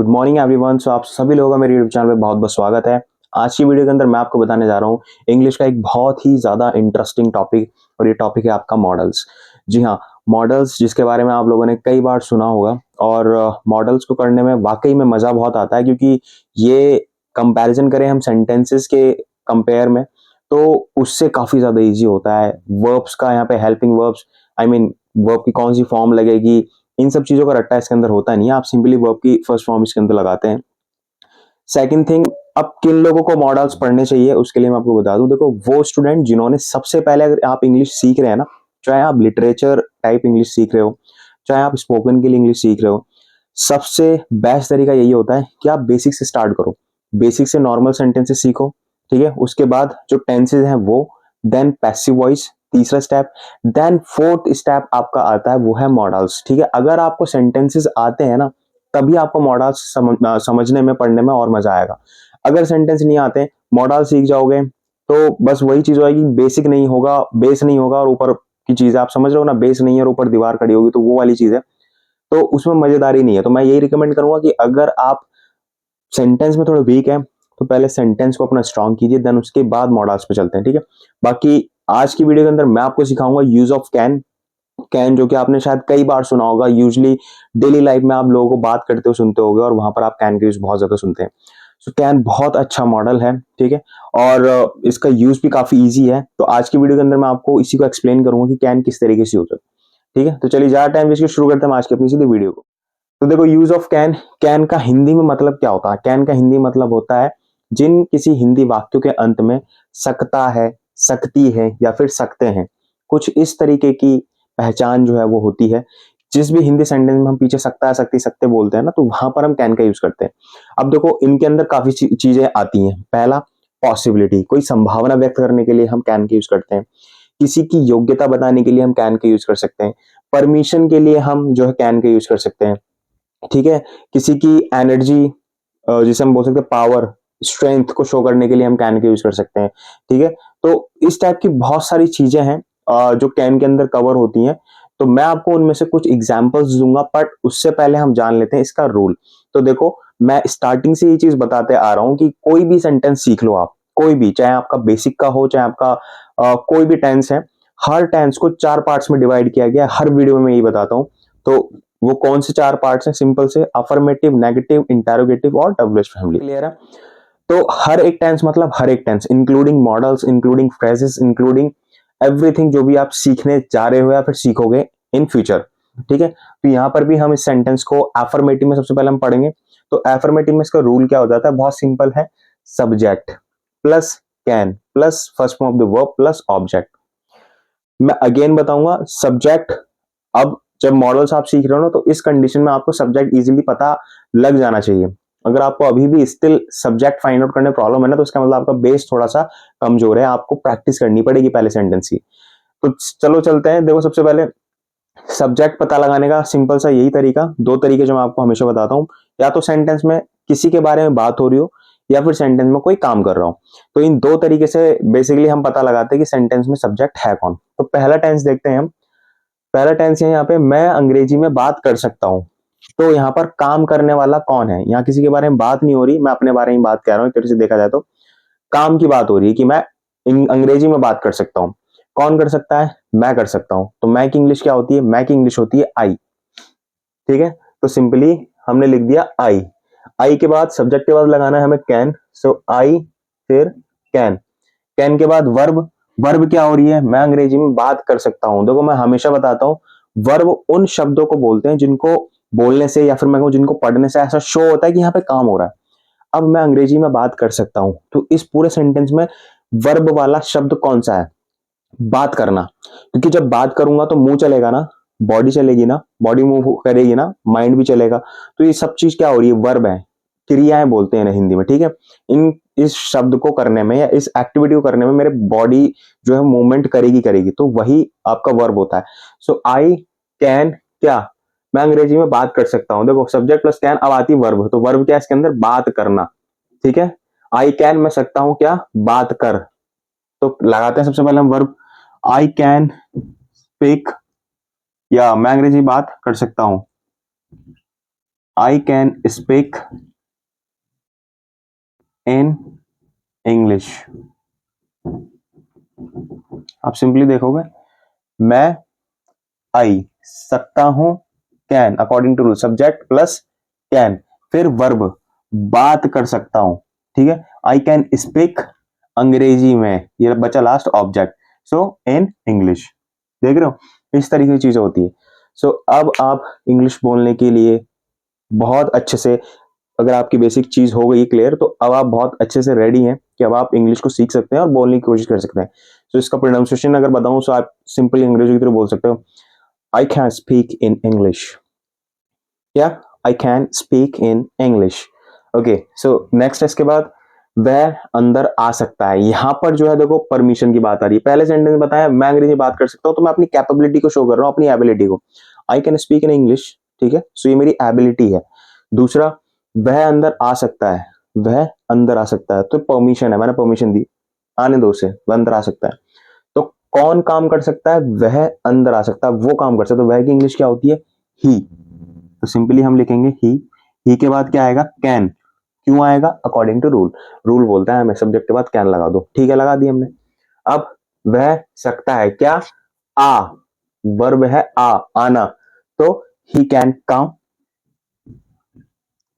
Good morning everyone. सो आप सभी लोगों का मेरे यूट्यूब चैनल पे बहुत बहुत स्वागत है। आज की वीडियो के अंदर मैं आपको बताने जा रहा हूँ इंग्लिश का एक बहुत ही ज़्यादा इंटरेस्टिंग टॉपिक, और ये टॉपिक है आपका मॉडल्स। जी हाँ, मॉडल्स, जिसके बारे में आप लोगों ने कई बार सुना होगा। और मॉडल्स को करने में वाकई में मज़ा बहुत आता है, क्योंकि ये कंपैरिजन करें हम सेंटेंसेस के कंपेयर में, तो उससे काफ़ी ज़्यादा ईजी होता है। वर्ब्स का यहाँ पे helping verbs, I mean verb की कौन सी फॉर्म लगेगी, इन सब चीज़ों का रट्टा इसके अंदर होता नहीं है। आप सिंपली वर्ब की फर्स्ट फॉर्म इसके अंदर लगाते हैं। सेकंड थिंग, अब किन लोगों को मॉडल्स पढ़ने चाहिए उसके लिए मैं आपको बता दूं। देखो, वो स्टूडेंट जिन्होंने सबसे पहले, अगर आप इंग्लिश सीख रहे हैं ना, चाहे आप लिटरेचर टाइप इंग्लिश सीख रहे हो, चाहे आप स्पोकन के लिए इंग्लिश सीख रहे हो, सबसे बेस्ट तरीका यही होता है कि आप बेसिक से स्टार्ट करो। बेसिक से नॉर्मल सेंटेंसेस सीखो, ठीक है। उसके बाद जो टेंसेज हैं वो, देन पैसिव वॉइस, तीसरा स्टेप, देन फोर्थ स्टेप आपका आता है वो है मॉडल्स, ठीक है। अगर आपको सेंटेंसेस आते हैं ना, तभी आपको मॉडल्स समझने में, पढ़ने में और मजा आएगा। अगर सेंटेंस नहीं आते, मॉडल सीख जाओगे तो बस वही चीज होगी, बेसिक नहीं होगा, बेस नहीं होगा, और ऊपर की चीज आप समझ रहे हो ना, बेस नहीं है और ऊपर दीवार खड़ी होगी, तो वो वाली चीज है, तो उसमें मजेदारी नहीं है। तो मैं यही रिकमेंड करूंगा कि अगर आप सेंटेंस में थोड़े वीक हैं, तो पहले सेंटेंस को अपना स्ट्रांग कीजिए, देन उसके बाद मॉडल्स पे चलते हैं, ठीक है। बाकी आज की वीडियो के अंदर मैं आपको सिखाऊंगा यूज ऑफ कैन। कैन, जो कि आपने शायद कई बार सुना होगा, यूजली डेली लाइफ में आप लोगों को बात करते हो सुनते होगे, और वहां पर आप कैन का यूज बहुत ज्यादा सुनते हैं। सो कैन बहुत अच्छा मॉडल है, ठीक है। और इसका यूज भी काफी इजी है। तो आज की वीडियो के अंदर मैं आपको इसी को एक्सप्लेन करूंगा कि कैन किस तरीके से यूज है, ठीक है। तो चलिए ज्यादा टाइम वेस्ट शुरू करते हैं आज की अपनी सीधी वीडियो को। तो देखो, यूज ऑफ कैन, कैन का हिंदी में मतलब क्या होता है? कैन का हिंदी मतलब होता है जिन किसी हिंदी वाक्यों के अंत में सकता है, सकती है या फिर सकते हैं, कुछ इस तरीके की पहचान जो है वो होती है। जिस भी हिंदी सेंटेंस में हम पीछे सकता है, सकती, सकते बोलते हैं ना, तो वहां पर हम कैन का यूज करते हैं। अब देखो, इनके अंदर काफी चीजें आती हैं। पहला, पॉसिबिलिटी, कोई संभावना व्यक्त करने के लिए हम कैन का यूज करते हैं। किसी की योग्यता बताने के लिए हम कैन का यूज कर सकते हैं। परमिशन के लिए हम जो है कैन का यूज कर सकते हैं, ठीक है। किसी की एनर्जी, जिसे हम बोल सकते हैं पावर, स्ट्रेंथ को शो करने के लिए हम कैन का यूज कर सकते हैं, ठीक है। तो इस टाइप की बहुत सारी चीजें हैं जो कैन के अंदर कवर होती हैं। तो मैं आपको उनमें से कुछ एग्जांपल्स दूंगा, बट उससे पहले हम जान लेते हैं इसका रूल। तो देखो, मैं स्टार्टिंग से ये चीज बताते आ रहा हूं कि कोई भी सेंटेंस सीख लो आप, कोई भी, चाहे आपका बेसिक का हो, चाहे आपका कोई भी टेंस है, हर टेंस को 4 पार्ट्स में डिवाइड किया गया है। हर वीडियो में मैं यही बताता हूँ। तो वो कौन से 4 पार्ट्स हैं? सिंपल से, अफर्मेटिव, नेगेटिव, इंटेरोगेटिव और डब्ल्यूएच फैमिली। क्लियर है? तो हर एक टेंस मतलब हर एक tense, including modals, including phrases, including everything जो भी आप सीखने जा रहे हो या फिर सीखोगे इन फ्यूचर, ठीक है। तो यहां पर भी हम इस सेंटेंस को एफर्मेटिव में सबसे पहले हम पढ़ेंगे। तो एफर्मेटिव में इसका रूल क्या हो जाता है? बहुत सिंपल है, subject plus can plus first form of the verb plus object. मैं अगेन बताऊंगा, सब्जेक्ट, अब जब मॉडल्स आप सीख रहे हो ना, तो इस कंडीशन में आपको सब्जेक्ट इजीली पता लग जाना चाहिए। अगर आपको अभी भी स्टिल सब्जेक्ट फाइंड आउट करने में प्रॉब्लम है ना, तो इसका मतलब आपका बेस थोड़ा सा कमजोर है, आपको प्रैक्टिस करनी पड़ेगी पहले सेंटेंस की। तो चलो चलते हैं। देखो, सबसे पहले सब्जेक्ट पता लगाने का सिंपल सा यही तरीका, दो तरीके जो मैं आपको हमेशा बताता हूँ। या तो सेंटेंस में किसी के बारे में बात हो रही हो, या फिर सेंटेंस में कोई काम कर रहा हूं, तो इन दो तरीके से बेसिकली हम पता लगाते हैं कि सेंटेंस में सब्जेक्ट है कौन। तो पहला टेंस देखते हैं हम। पहला टेंस है यहाँ पे, मैं अंग्रेजी में बात कर सकता हूँ। तो यहाँ पर काम करने वाला कौन है? यहाँ किसी के बारे में बात नहीं हो रही, मैं अपने बारे में बात कर रहा हूँ। एक तरह से देखा जाए तो काम की बात हो रही है कि मैं अंग्रेजी में बात कर सकता हूँ। कौन कर सकता है? मैं कर सकता हूँ। तो मैं की इंग्लिश क्या होती है? मैं की इंग्लिश होती है आई, ठीक है। तो सिंपली हमने लिख दिया आई। आई के बाद सब्जेक्ट के बाद लगाना है हमें कैन, सो आई फिर कैन। कैन के बाद वर्ब। वर्ब क्या हो रही है? मैं अंग्रेजी में बात कर सकता हूं। देखो, मैं हमेशा बताता हूं, वर्ब उन शब्दों को बोलते हैं जिनको बोलने से या फिर मैं कहूं जिनको पढ़ने से ऐसा शो होता है कि यहाँ पे काम हो रहा है। अब मैं अंग्रेजी में बात कर सकता हूं, तो इस पूरे सेंटेंस में वर्ब वाला शब्द कौन सा है? बात करना। क्योंकि जब बात करूंगा तो मुंह चलेगा ना, बॉडी चलेगी ना, बॉडी मूव करेगी ना, माइंड भी चलेगा। तो ये सब चीज क्या हो रही है? वर्ब है, क्रियाएं बोलते हैं ना हिंदी में, ठीक है। इन इस शब्द को करने में या इस एक्टिविटी को करने में मेरे बॉडी जो है मूवमेंट करेगी करेगी, तो वही आपका वर्ब होता है। सो आई कैन, क्या? मैं अंग्रेजी में बात कर सकता हूं। देखो, सब्जेक्ट प्लस कैन, अब आती वर्ब। तो वर्ब क्या है इसके अंदर? बात करना, ठीक है। आई कैन, मैं सकता हूं क्या? बात कर। तो लगाते हैं सबसे पहले हम वर्ब, आई कैन स्पीक, या मैं अंग्रेजी बात कर सकता हूं। I can speak in English. आप सिंपली देखोगे, मैं आई सकता हूं, can according to rule subject plus can, फिर वर्ब बात कर सकता हूं, ठीक है। आई कैन स्पीक अंग्रेजी में, ये बचा last object, so in English. देख रहे हो इस तरीके की चीजें होती है। सो अब आप इंग्लिश बोलने के लिए बहुत अच्छे से, अगर आपकी बेसिक चीज हो गई क्लियर, तो अब आप बहुत अच्छे से रेडी हैं कि अब आप इंग्लिश को सीख सकते हैं और बोलने की कोशिश कर सकते हैं। तो इसका प्रोनाउंसिएशन अगर बताऊं तो आप सिंपली अंग्रेजी की तरह बोल सकते हो, I can speak in English, या I can speak in English. Okay, so next इसके बाद वह अंदर आ सकता है। यहां पर जो है देखो परमिशन की बात आ रही है। पहले सेंटेंस बताया मैं अंग्रेजी में बात कर सकता हूं, तो मैं अपनी कैपेबिलिटी को शो कर रहा हूं, अपनी एबिलिटी को। आई कैन स्पीक इन इंग्लिश, ठीक है, सो ये मेरी एबिलिटी है। दूसरा, वह अंदर आ सकता है, वह अंदर आ सकता है, तो परमिशन है, मैंने परमिशन दी, आने दो उसे, वह अंदर आ सकता है। तो कौन काम कर सकता है, वह अंदर आ सकता है, वो काम कर सकता है। तो वह की इंग्लिश क्या होती है, ही। तो सिंपली हम लिखेंगे ही के बाद क्या आएगा, कैन। क्यों आएगा, अकॉर्डिंग टू रूल। रूल बोलता है हमें सब्जेक्ट के बाद कैन लगा दो, ठीक है, लगा दी हमने। अब वह सकता है क्या, आ, वर्ब है आ, आना, तो he can come,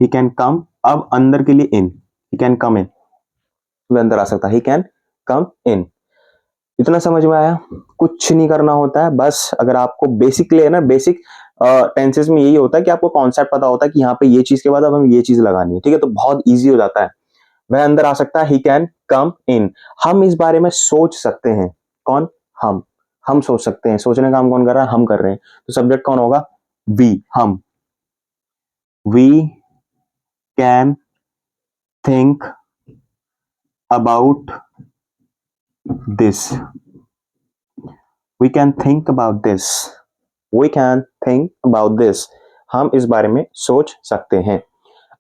he can come. अब अंदर के लिए इन, ही कैन कम इन, वह अंदर आ सकता है, ही कैन कम इन। इतना समझ में आया, कुछ नहीं करना होता है, बस अगर आपको बेसिकली है ना, बेसिक टेंसेस में यही होता है कि आपको कॉन्सेप्ट पता होता है कि यहाँ पे ये चीज के बाद अब हमें ये चीज लगानी है, ठीक है, तो बहुत इजी हो जाता है। वह अंदर आ सकता है, ही कैन कम इन। हम इस बारे में सोच सकते हैं, कौन, हम सोच सकते हैं। सोचने का काम कौन कर रहा है, हम कर रहे हैं। तो सब्जेक्ट कौन होगा, वी, हम। We can think about this, we can think about this, we can think about this. हम इस बारे में सोच सकते हैं।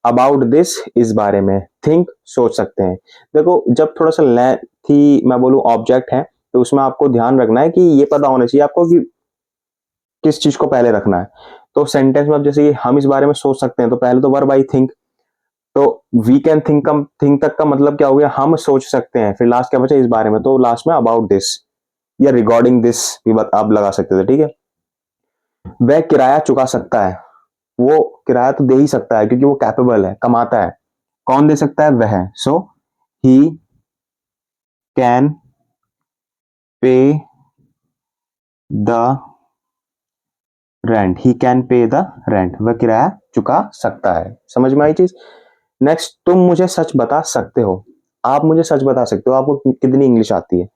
अबाउट दिस, इस बारे में, थिंक सोच सकते हैं। देखो जब थोड़ा सा लेंथी मैं बोलूं ऑब्जेक्ट है, तो उसमें आपको ध्यान रखना है कि ये पता होना चाहिए आपको कि किस चीज को पहले रखना है। तो सेंटेंस में अब जैसे हम इस बारे में सोच सकते हैं, तो पहले तो वर्ब आई थिंक, तो वी कैन थिंक, थिंक तक का मतलब क्या हो गया, हम सोच सकते हैं, फिर लास्ट क्या बचा, इस बारे में, तो लास्ट में अबाउट दिस या रिगार्डिंग दिस भी आप लगा सकते थे, ठीक है। वह किराया चुका सकता है, वो किराया तो दे ही सकता है क्योंकि वो कैपेबल है, कमाता है। कौन दे सकता है, वह। So he can pay the rent, he can pay the rent, वह किराया चुका सकता है। समझ में आई चीज। नेक्स्ट, तुम मुझे सच बता सकते हो, आप मुझे सच बता सकते हो, आपको कितनी इंग्लिश आती है,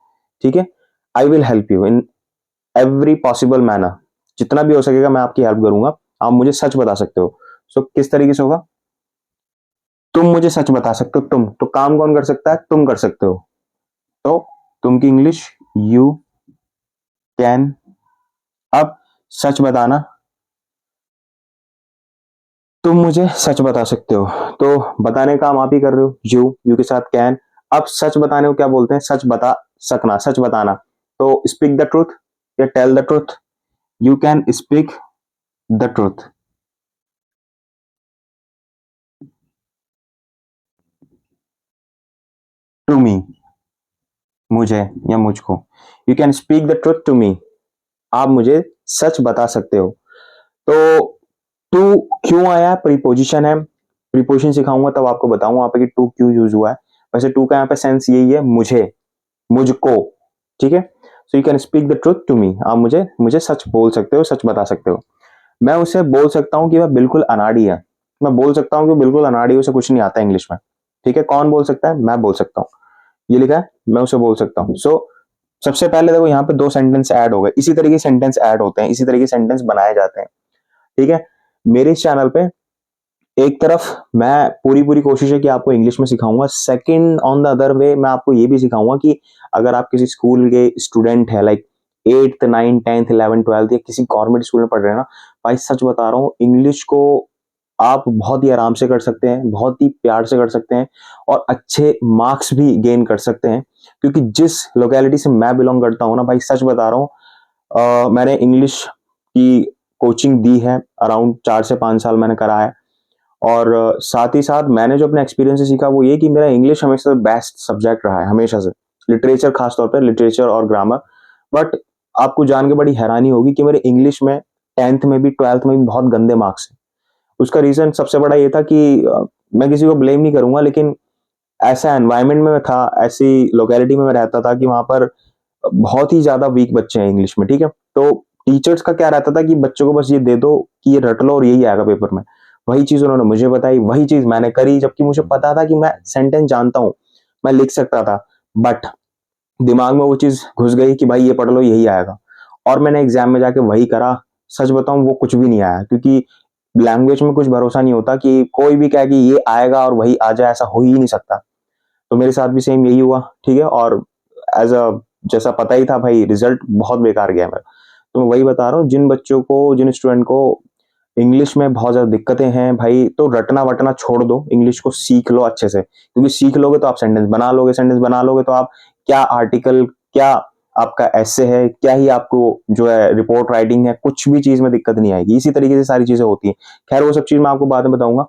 ठीक है। I will help you in every possible manner, जितना भी हो सकेगा मैं आपकी हेल्प करूंगा, आप मुझे सच बता सकते हो। सो किस तरीके से होगा, तुम मुझे सच बता सकते हो, तुम, तो काम कौन कर सकता है, तुम कर सकते हो। तो तुम की इंग्लिश यू कैन। अब सच बताना, तुम मुझे सच बता सकते हो, तो बताने का काम आप ही कर रहे हो, यू के साथ कैन। अब सच बताने को क्या बोलते हैं, सच बता सकना, सच बताना, तो स्पीक द ट्रूथ या tell the truth, you can speak the truth to me, मुझे या मुझको, you can speak the truth to me, आप मुझे सच बता सकते हो। तो टू क्यों आया, प्रीपोजिशन है, प्रीपोजिशन सिखाऊंगा तब आपको बताऊंगा वहां पे कि टू क्यों यूज हुआ है। वैसे टू का यहाँ पे सेंस यही है, मुझे, मुझको, ठीक है। So you can speak the truth to me, आप मुझे मुझे सच बोल सकते हो, सच बता सकते हो। मैं उसे बोल सकता हूँ कि वह बिल्कुल अनाड़ी है, मैं बोल सकता हूँ कि बिल्कुल अनाड़ी है, उसे कुछ नहीं आता इंग्लिश में, ठीक है। कौन बोल सकता है, मैं बोल सकता हूँ, ये लिखा है, मैं उसे बोल सकता हूँ। सो सबसे पहले देखो यहाँ पे दो सेंटेंस ऐड हो गए, इसी तरीके सेंटेंस ऐड होते हैं, इसी तरीके सेंटेंस बनाए जाते हैं, ठीक है। मेरे इस चैनल पे एक तरफ मैं पूरी पूरी कोशिश है कि आपको इंग्लिश में सिखाऊंगा, second on the other way मैं आपको ये भी सिखाऊंगा कि अगर आप किसी स्कूल के स्टूडेंट है, like 8th 9th 10th 11th 12th या किसी गवर्नमेंट स्कूल में पढ़ रहे हैं ना, भाई सच बता रहा हूँ, इंग्लिश को आप बहुत ही आराम से कर सकते हैं, बहुत ही प्यार से कर सकते हैं, और अच्छे मार्क्स भी गेन कर सकते हैं। क्योंकि जिस लोकेलिटी से मैं बिलोंग करता हूँ ना भाई, सच बता रहा हूँ, मैंने इंग्लिश की कोचिंग दी है, अराउंड 4 से 5 साल मैंने करा है, और साथ ही साथ मैंने जो अपने एक्सपीरियंस से सीखा वो ये कि मेरा इंग्लिश हमेशा बेस्ट सब्जेक्ट रहा है, हमेशा से। लिटरेचर, खास तौर पे लिटरेचर और ग्रामर। बट आपको जान के बड़ी हैरानी होगी कि मेरे इंग्लिश में 10th में भी 12th में भी बहुत गंदे मार्क्स हैं। उसका रीजन सबसे बड़ा ये था कि मैं किसी को ब्लेम नहीं करूंगा, लेकिन ऐसा एनवायरनमेंट में मैं था, ऐसी लोकेलिटी में मैं रहता था कि वहां पर बहुत ही ज्यादा वीक बच्चे हैं इंग्लिश में, ठीक है। तो टीचर्स का क्या रहता था कि बच्चों को बस ये दे दो कि ये रट लो और यही आएगा पेपर में। वही चीज उन्होंने मुझे बताई, वही चीज मैंने करी, जबकि मुझे पता था कि मैं सेंटेंस जानता हूँ, मैं लिख सकता था, बट दिमाग में वो चीज घुस गई कि भाई ये पढ़ लो यही आएगा। और मैंने एग्जाम में जाके वही करा। सच बताऊं वो कुछ भी नहीं आया, क्योंकि लैंग्वेज में कुछ भरोसा नहीं होता कि कोई भी कहे कि ये आएगा और वही आ जाए, ऐसा हो ही नहीं सकता। तो मेरे साथ भी सेम यही हुआ, ठीक है। और एज अ जैसा पता ही था भाई, रिजल्ट बहुत बेकार गया मेरा। तो मैं वही बता रहा हूँ, जिन बच्चों को, जिन स्टूडेंट को इंग्लिश में बहुत ज्यादा दिक्कतें हैं भाई, तो रटना वटना छोड़ दो, इंग्लिश को सीख लो अच्छे से, क्योंकि सीख लोगे तो आप सेंटेंस बना लोगे, सेंटेंस बना लोगे तो आप क्या आर्टिकल, क्या आपका ऐसे है, क्या ही आपको जो है रिपोर्ट राइटिंग है, कुछ भी चीज में दिक्कत नहीं आएगी। इसी तरीके से सारी चीजें होती हैं। खैर वो सब चीज मैं आपको बाद में बताऊंगा।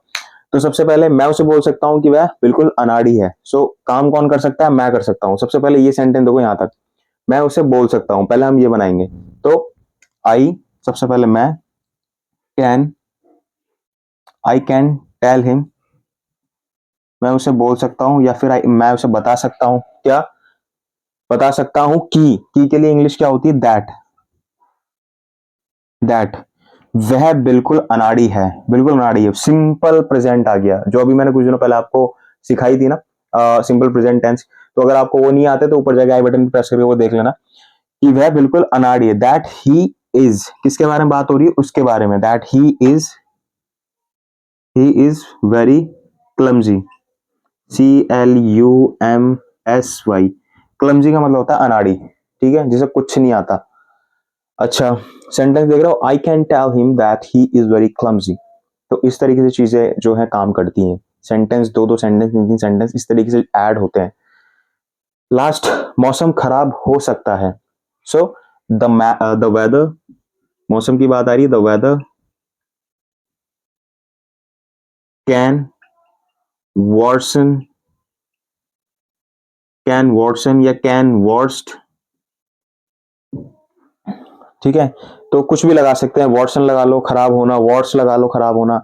तो सबसे पहले मैं उसे बोल सकता हूँ कि वह बिल्कुल अनाड़ी है। सो काम कौन कर सकता है? मैं कर सकता हूँ। सबसे पहले ये सेंटेंस देखो यहाँ तक, मैं उसे बोल सकता हूँ। पहले हम ये बनाएंगे। तो आई, सबसे पहले मैं, can, I can tell him, मैं उसे बोल सकता हूँ, या फिर मैं उसे बता सकता हूँ। क्या बता सकता हूँ? की के लिए इंग्लिश क्या होती है? दैट। दैट वह बिल्कुल अनाड़ी है, बिल्कुल अनाड़ी है। सिंपल प्रेजेंट आ गया, जो अभी मैंने कुछ दिनों पहले आपको सिखाई थी ना, सिंपल प्रेजेंट टेंस। तो अगर आपको वो नहीं आते तो ऊपर जाके आई बटन प्रेस करके वो देख लेना कि वह बिल्कुल अनाड़ी है। दैट ही इज, किसके बारे में बात हो रही है? उसके बारे में। That he is very clumsy. CLUMSY। Clumsy का मतलब होता है अनाड़ी, ठीक है, जिसे कुछ नहीं आता। अच्छा, सेंटेंस देख रहे हो, I can tell him that he is very clumsy. तो इस तरीके से चीजें जो है काम करती हैं। सेंटेंस, दो दो सेंटेंस, तीन तीन सेंटेंस इस तरीके से ऐड होते हैं। लास्ट, मौसम खराब हो सकता है। सो द वेदर, मौसम की बात आ रही है। The weather can worsen, can worsen या कैन वर्स्ट, ठीक है। तो कुछ भी लगा सकते हैं, वॉटसन लगा लो खराब होना, वॉट्स लगा लो खराब होना।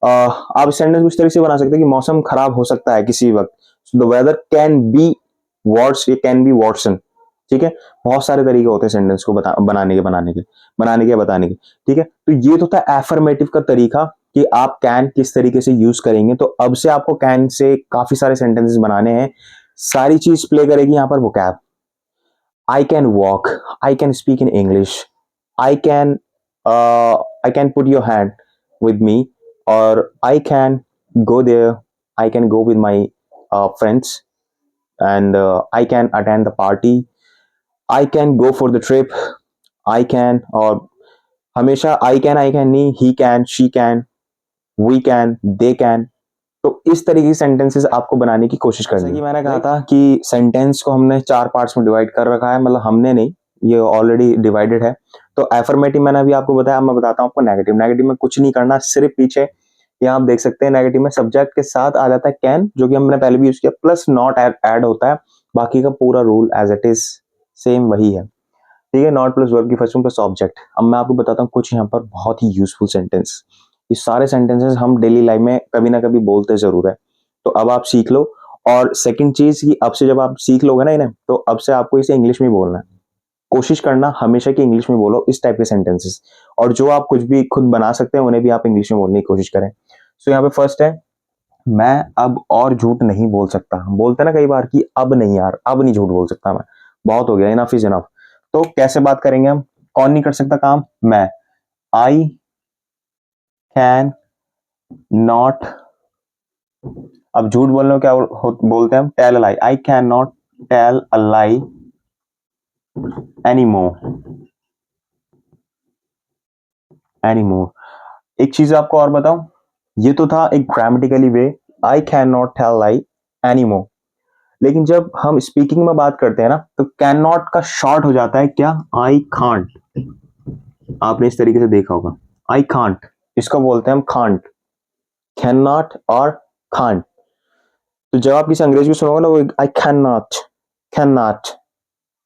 आप सेंटेंस कुछ तरीके से बना सकते हैं कि मौसम खराब हो सकता है किसी वक्त। The weather can be worse, ये कैन बी वॉटसन, ठीक है। बहुत सारे तरीके होते हैं सेंटेंस को बनाने के बताने के, ठीक है। तो ये तो था एफर्मेटिव का तरीका कि आप कैन किस तरीके से यूज करेंगे। तो अब से आपको कैन से काफी सारे सेंटेंसेस बनाने हैं। सारी चीज प्ले करेगी यहाँ पर vocab. I can walk. I can speak in English. I can I can put your hand with me, or I can go there. I can go with my friends, and I can attend the party. I can go for the trip. I can, और हमेशा I can नहीं, he can, she can, we can, they can। तो इस तरीके की sentences आपको बनाने की कोशिश करनी है। जैसा कि मैंने कहा था कि सेंटेंस को हमने 4 पार्ट्स में डिवाइड कर रखा है, मतलब हमने नहीं, ये ऑलरेडी डिवाइडेड है। तो एफर्मेटिव मैंने अभी आपको बताया, मैं बताता हूँ आपको नेगेटिव। नेगेटिव में कुछ नहीं करना, सिर्फ पीछे यहाँ आप देख सकते हैं नेगेटिव में सब्जेक्ट के साथ आ जाता है कैन, जो कि हमने पहले भी यूज किया, प्लस नॉट ऐड होता है। बाकी का पूरा rule as it is same वही है, ठीक है। नॉट प्लस वर्ब की फर्स्ट प्लस ऑब्जेक्ट। अब मैं आपको बताता हूँ कुछ यहाँ पर बहुत ही यूजफुल सेंटेंस। ये सारे सेंटेंसेस हम डेली लाइफ में कभी ना कभी बोलते जरूर है। तो अब आप सीख लो। और सेकंड चीज कि अब से जब आप सीख लोगे ना इन्हें, तो अब से आपको इसे इंग्लिश में बोलना है। कोशिश करना हमेशा कि इंग्लिश में बोलो इस टाइप के सेंटेंसेस। और जो आप कुछ भी खुद बना सकते हैं उन्हें भी आप इंग्लिश में बोलने की कोशिश करें। सो यहाँ पे फर्स्ट है, मैं अब और झूठ नहीं बोल सकता। हम बोलते हैं ना कई बार कि अब नहीं यार, अब नहीं झूठ बोल सकता मैं, बहुत हो गया, इनफ इज इनफ। तो कैसे बात करेंगे हम? कौन नहीं कर सकता काम? मैं। आई कैन नॉट, अब झूठ बोलने को क्या बोलते हैं हम? Tell a lie. I can not tell a lie anymore. एक चीज आपको और बताऊं, ये तो था एक grammatically way, I can not tell lie anymore. लेकिन जब हम स्पीकिंग में बात करते हैं ना, तो कैन नॉट का शॉर्ट हो जाता है क्या? I can't. आपने इस तरीके से देखा होगा, आई कांट, इसको बोलते हैं हम कांट। कैन नॉट और कांट। तो जब आप किसी अंग्रेज को सुनोगे ना, वो आई can not, can not,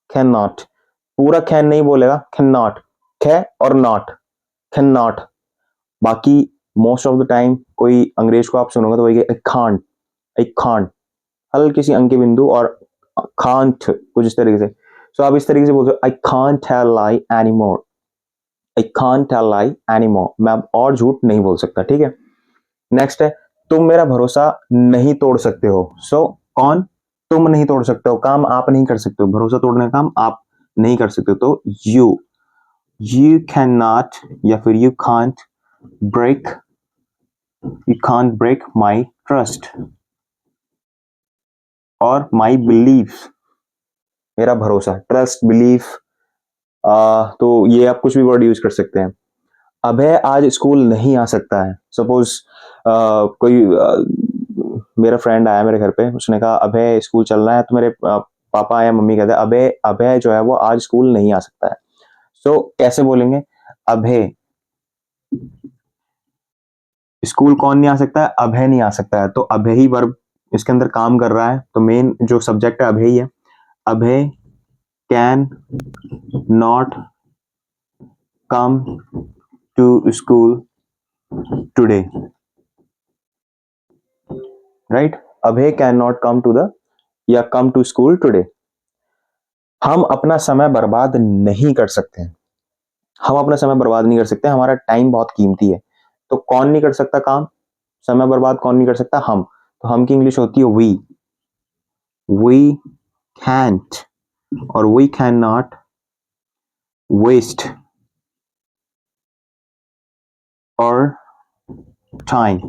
can not, पूरा कैन नहीं बोलेगा, कैन नॉट, कै और नॉट, कैन नॉट। बाकी मोस्ट ऑफ द टाइम कोई अंग्रेज को आप सुनोगे तो वही आई कांट, आई कांट, हल्की सी अंक बिंदु और कांट कुछ इस तरीके से। सो आप इस तरीके से बोलते हो I can't tell lie any more, I can't tell lie any more, मैं अब और झूठ नहीं बोल सकता, ठीक है। नेक्स्ट है तुम मेरा भरोसा नहीं तोड़ सकते हो। सो कौन, तुम नहीं तोड़ सकते हो, काम आप नहीं कर सकते हो, भरोसा तोड़ने का काम आप नहीं कर सकते हो, तो यू कैन नॉट या फिर break you can't break my trust और माई बिलीफ, मेरा भरोसा, ट्रस्ट, बिलीफ। तो ये आप कुछ भी वर्ड यूज कर सकते हैं। अभय आज स्कूल नहीं आ सकता है। सपोज कोई मेरा फ्रेंड आया मेरे घर पे, उसने कहा अभय स्कूल चल रहा है, तो मेरे पापा आया, मम्मी कहते हैं अभय अभय जो है वो आज स्कूल नहीं आ सकता है। सो कैसे बोलेंगे, अभय, स्कूल कौन नहीं आ सकता है, अभय नहीं आ सकता है, तो अभय ही वर्ब इसके अंदर काम कर रहा है, तो मेन जो सब्जेक्ट है अभय ही है। Abhay can not come to school today, right. Abhay can not come to the या कम टू स्कूल टुडे। हम अपना समय बर्बाद नहीं कर सकते, हम अपना समय बर्बाद नहीं कर सकते, हमारा टाइम बहुत कीमती है। तो कौन नहीं कर सकता काम, समय बर्बाद कौन नहीं कर सकता, हम। तो हम की इंग्लिश होती है वी कैंट और we can not waste our time,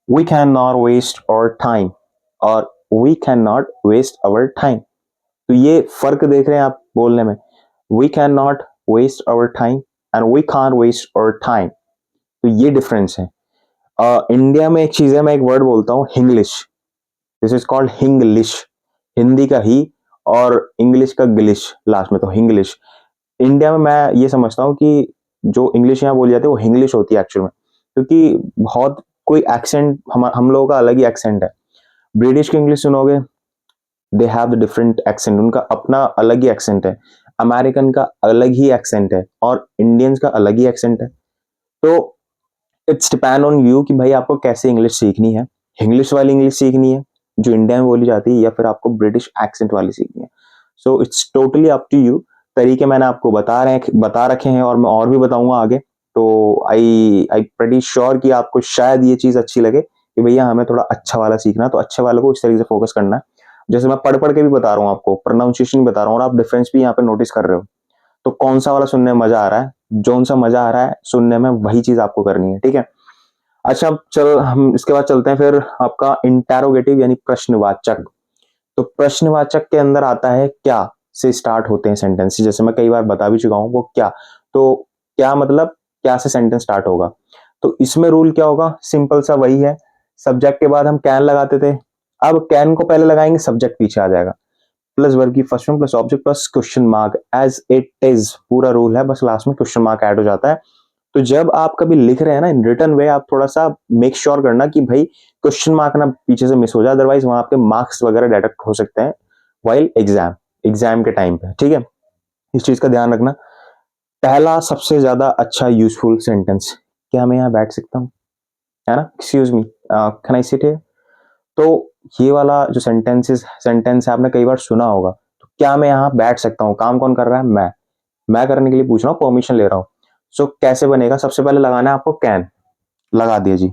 we can not waste our time और we can not waste our time. तो ये फर्क देख रहे हैं आप बोलने में, we can not waste our time and we can't waste our time, तो ये डिफरेंस है। इंडिया में एक चीज है, मैं एक वर्ड बोलता हूँ Hinglish, this is called Hinglish, Hindi का ही और इंग्लिश का ग्लिश लास्ट में, तो हिंग्लिश। इंडिया में मैं ये समझता हूँ कि जो इंग्लिश यहाँ बोली जाती है वो हिंग्लिश होती है एक्चुअल में, क्योंकि बहुत कोई एक्सेंट हम लोगों का अलग ही एक्सेंट है। ब्रिटिश की इंग्लिश सुनोगे, they have the different accent, उनका अपना अलग ही एक्सेंट है। अमेरिकन का अलग ही एक्सेंट है और इंडियंस का अलग ही एक्सेंट है। तो इट्स डिपेंड ऑन यू कि भाई आपको कैसे इंग्लिश सीखनी है, इंग्लिश वाली इंग्लिश सीखनी है जो इंडिया में बोली जाती है, या फिर आपको ब्रिटिश एक्सेंट वाली सीखनी है। So it's totally up to you. तरीके मैंने आपको बता रखे हैं और मैं और भी बताऊंगा आगे। तो आई प्रेटी श्योर कि आपको शायद ये चीज अच्छी लगे कि भैया हमें थोड़ा अच्छा वाला सीखना, तो अच्छे वाले को इस तरीके से फोकस करना है। जैसे मैं पढ़ पढ़ के भी बता रहा हूँ आपको, प्रोनाउंसिएशन बता रहा हूँ, और आप डिफरेंस भी यहाँ पे नोटिस कर रहे हो। तो कौन सा वाला सुनने में मजा आ रहा है, जोन सा मजा आ रहा है सुनने में, वही चीज आपको करनी है, ठीक है। अच्छा, अब चल हम इसके बाद चलते हैं फिर आपका इंटेरोगेटिव यानी प्रश्नवाचक। तो प्रश्नवाचक के अंदर आता है क्या से स्टार्ट होते हैं सेंटेंस, जैसे मैं कई बार बता भी चुका हूं वो क्या। तो क्या मतलब क्या से सेंटेंस स्टार्ट होगा, तो इसमें रूल क्या होगा, सिंपल सा वही है, सब्जेक्ट के बाद हम कैन लगाते थे, अब कैन को पहले लगाएंगे, सब्जेक्ट पीछे आ जाएगा, प्लस वर्ब की फर्स्ट में plus object plus question mark, as it is पूरा रूल है, बस लास्ट में क्वेश्चन मार्क ऐड हो जाता है। तो जब आप कभी लिख रहे हैं ना इन रिटर्न वे, आप थोड़ा सा मेक श्योर करना कि भाई क्वेश्चन मार्क ना पीछे से मिस हो जाए, अदरवाइज वहां आपके मार्क्स वगैरह डिडक्ट हो सकते हैं वाइल एग्जाम के टाइम पे, ठीक है। इस चीज का ध्यान रखना। पहला सबसे ज्यादा अच्छा यूजफुल सेंटेंस, क्या मैं यहाँ बैठ सकता हूँ, है ना, excuse me, can I sit here. तो ये वाला जो सेंटेंस है आपने कई बार सुना होगा, तो क्या मैं यहाँ बैठ सकता हूँ, काम कौन कर रहा है, मैं करने के लिए पूछ रहा हूँ, परमिशन ले रहा हूँ। सो कैसे बनेगा, सबसे पहले लगाना है आपको कैन, लगा दिया जी,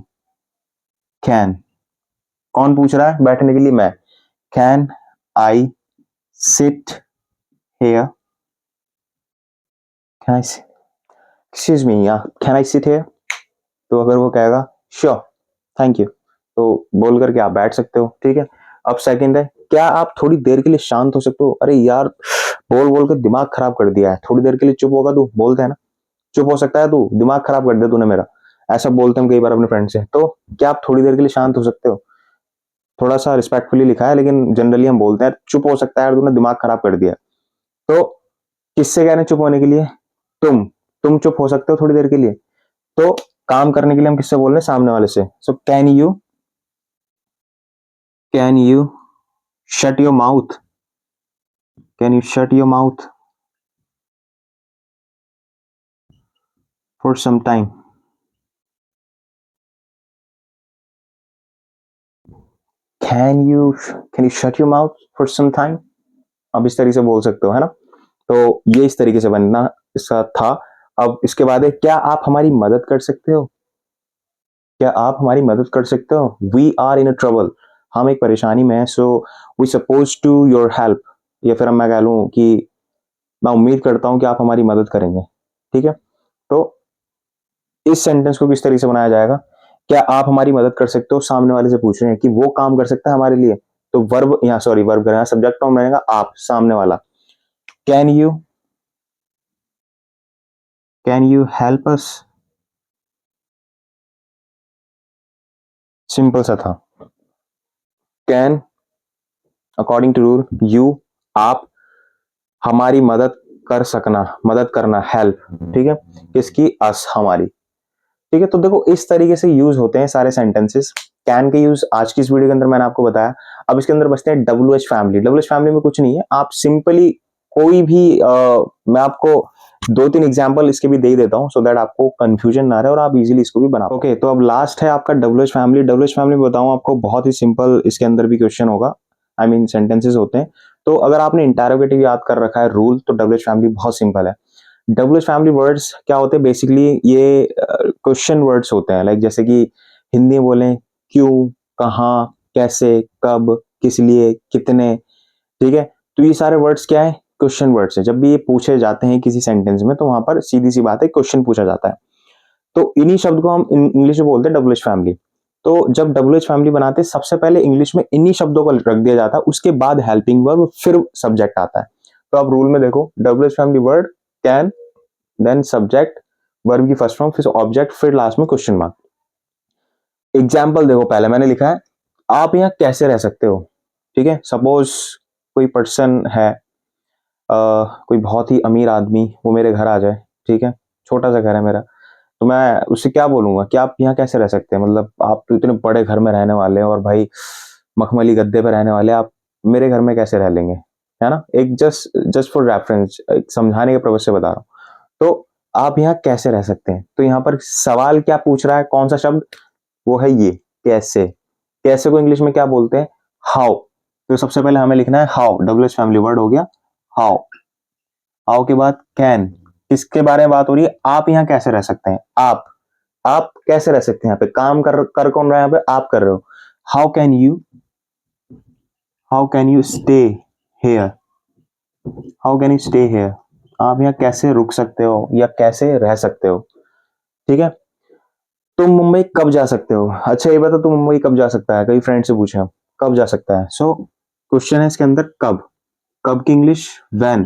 कैन, कौन पूछ रहा है बैठने के लिए, मैं, can I sit here, can I excuse me, या कैन आई सिट हेयर। तो अगर वो कहेगा श्योर थैंक यू, तो बोल करके आप बैठ सकते हो, ठीक है। अब सेकंड है, क्या आप थोड़ी देर के लिए शांत हो सकते हो, अरे यार बोल बोल के दिमाग खराब कर दिया है, थोड़ी देर के लिए चुप होगा तू, बोलते हैं ना, चुप हो सकता है तू, दिमाग खराब कर दिया तूने मेरा, ऐसा बोलते हम कई बार अपने फ्रेंड से। तो क्या आप थोड़ी देर के लिए शांत हो सकते हो, थोड़ा सा रिस्पेक्टफुली लिखा है, लेकिन जनरली हम बोलते हैं चुप हो सकता है यार, तूने दिमाग खराब कर दिया। तो किससे कह रहे हैं चुप होने के लिए, तुम तुम चुप हो सकते हो थोड़ी देर के लिए। तो काम करने के लिए हम किससे बोल रहे हैं? सामने वाले से। So can you shut your mouth, can you shut your mouth for some time, can you shut your mouth for some time. आप इस तरीके से बोल सकते हो, है ना। तो ये इस तरीके से बनना इसका था। अब इसके बाद है, क्या आप हमारी मदद कर सकते हो? क्या आप हमारी मदद कर सकते हो? We are in a trouble, हम एक परेशानी में हैं, so we suppose to your help. या फिर मैं कह लूँ कि मैं उम्मीद करता हूँ कि आप हमारी मदद करेंगे। ठीक है, तो इस सेंटेंस को किस तरीके से बनाया जाएगा? क्या आप हमारी मदद कर सकते हो, सामने वाले से पूछ रहे हैं कि वो काम कर सकता है हमारे लिए। तो वर्ब यहाँ, सॉरी वर्ब करें, सब्जेक्ट फॉर्म रहेगा आप, सामने वाला। Can you, can you help us, simple सा था। Can according to rule, you आप, हमारी मदद कर सकना, मदद करना, हेल्प। ठीक है, किसकी? अस, हमारी। ठीक है, तो देखो इस तरीके से यूज होते हैं सारे सेंटेंसेस। कैन के यूज आज की इस वीडियो के अंदर मैंने आपको बताया। अब इसके अंदर बचते हैं W H family. W H family में कुछ नहीं है, आप सिंपली कोई भी मैं आपको 2-3 एग्जांपल इसके भी दे देता हूं, सो दैट आपको कंफ्यूजन ना रहे और आप इजीली इसको भी बना। ओके, तो अब लास्ट है आपका W H family. W H family बताऊं आपको, बहुत ही सिंपल इसके अंदर भी क्वेश्चन होगा, आई मीन सेंटेंसेस होते हैं। तो अगर आपने इंटरोगेटिव याद कर रखा है रूल, तो डब्ल्यू एच फैमिली बहुत सिंपल है। डब्ल्यू एच फैमिली वर्ड्स क्या होते हैं? बेसिकली ये क्वेश्चन वर्ड्स होते हैं, लाइक जैसे कि हिंदी में बोलें क्यों, कहाँ, कैसे, कब, किस लिए, कितने। ठीक है, तो ये सारे वर्ड्स क्या है? क्वेश्चन वर्ड्स है। जब भी ये पूछे जाते हैं किसी सेंटेंस में, तो वहां पर सीधी सी बात है, क्वेश्चन पूछा जाता है। तो इन्हीं शब्द को हम इंग्लिश में बोलते हैं डब्ल्यू एच फैमिली। तो जब डब्ल्यू एच फैमिली बनाते हैं, सबसे पहले इंग्लिश में इन्हीं शब्दों को रख दिया जाता है, उसके बाद हेल्पिंग वर्ब, फिर सब्जेक्ट आता है। तो आप रूल में देखो, W H family word can, then subject, verb की फर्स्ट फॉर्म, फिर ऑब्जेक्ट, फिर लास्ट में क्वेश्चन मार्क। एग्जाम्पल देखो, पहले मैंने लिखा है आप यहाँ कैसे रह सकते हो। ठीक है, सपोज कोई पर्सन है, कोई बहुत ही अमीर आदमी, वो मेरे घर आ जाए। ठीक है, छोटा सा घर है मेरा, तो मैं उससे क्या बोलूंगा कि आप यहाँ कैसे रह सकते हैं? मतलब आप तो इतने बड़े घर में रहने वाले हैं और भाई मखमली गद्दे पे रहने वाले, आप मेरे घर में कैसे रह लेंगे? है ना, एक जस्ट जस्ट फॉर रेफरेंस, एक समझाने के पर्पज से बता रहा हूँ। तो आप यहाँ कैसे रह सकते हैं? तो यहाँ पर सवाल क्या पूछ रहा है, कौन सा शब्द? वो है ये, कैसे। कैसे को इंग्लिश में क्या बोलते हैं? हाउ। तो सबसे पहले हमें लिखना है how, W H family word हो गया हाउ। हाउ के बाद कैन, किसके बारे में बात हो रही है? आप यहाँ कैसे रह सकते हैं? आप कैसे रह सकते हैं? यहाँ पे काम कर कौन रहा है? यहाँ पे आप कर रहे हो। How can you, how can you stay here, how can you stay here, आप यहाँ कैसे रुक सकते हो या कैसे रह सकते हो। ठीक है, तुम मुंबई कब जा सकते हो? अच्छा ये बता, तुम मुंबई कब जा सकता है? कई फ्रेंड से पूछा, कब जा सकता है। सो क्वेश्चन है इसके अंदर कब। कब की English when.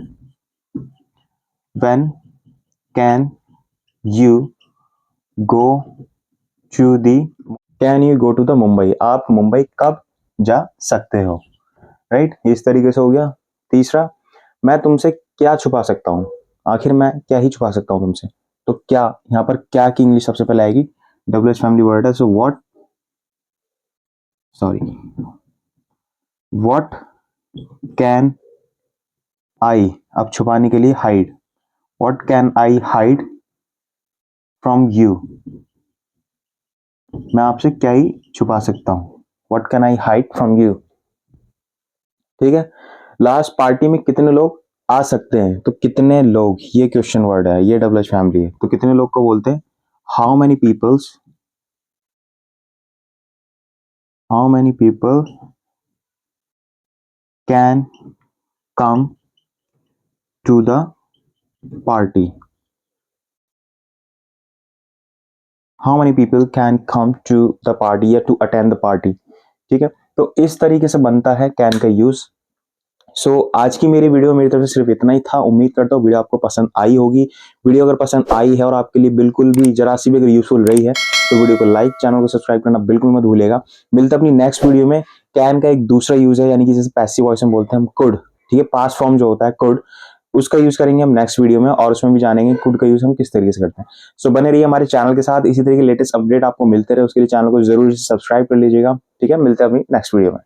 When can you go to the, can you go to the Mumbai, आप मुंबई कब जा सकते हो। राइट, इस तरीके से हो गया। तीसरा, मैं तुमसे क्या छुपा सकता हूँ। आखिर मैं क्या ही छुपा सकता हूँ तुमसे। तो क्या, यहाँ पर क्या की इंग्लिश सबसे पहले आएगी, डब्ल्यू एच फैमिली वर्ड है। So what, sorry, what can I, अब छुपाने के लिए hide, what can I hide from you, मैं आपसे क्या ही छुपा सकता हूँ। What can I hide from you. ठीक है, लास्ट, पार्टी में कितने लोग आ सकते हैं। तो कितने लोग, ये क्वेश्चन वर्ड है, ये डब्ल्यू एच फैमिली है। तो कितने लोग को बोलते हैं? How many peoples, how many people can come to the party, how many people can come to the party या टू अटेंड द पार्टी। ठीक है, तो इस तरीके से बनता है कैन का यूज। सो आज की मेरी वीडियो मेरी तरफ से सिर्फ इतना ही था। उम्मीद करता हूँ वीडियो आपको पसंद आई होगी। वीडियो अगर पसंद आई है और आपके लिए बिल्कुल भी जरा सी भी अगर यूजफुल रही है, तो वीडियो को लाइक, चैनल को सब्सक्राइब करना बिल्कुल मत भूलिएगा। मिलता अपनी नेक्स्ट वीडियो में। कैन का एक दूसरा यूज है, यानी कि जैसे पैसिव वॉइस में बोलते हैं हम कुड। ठीक है, पास्ट फॉर्म जो होता है कुड, उसका यूज करेंगे हम नेक्स्ट वीडियो में, और उसमें भी जानेंगे कुड का यूज हम किस तरीके से करते हैं। सो बने रहिए हमारे चैनल के साथ, इसी तरह के लेटेस्ट अपडेट आपको मिलते रहे, उसके लिए चैनल को जरूर सब्सक्राइब कर लीजिएगा। ठीक है, मिलते हैं अभी नेक्स्ट वीडियो में।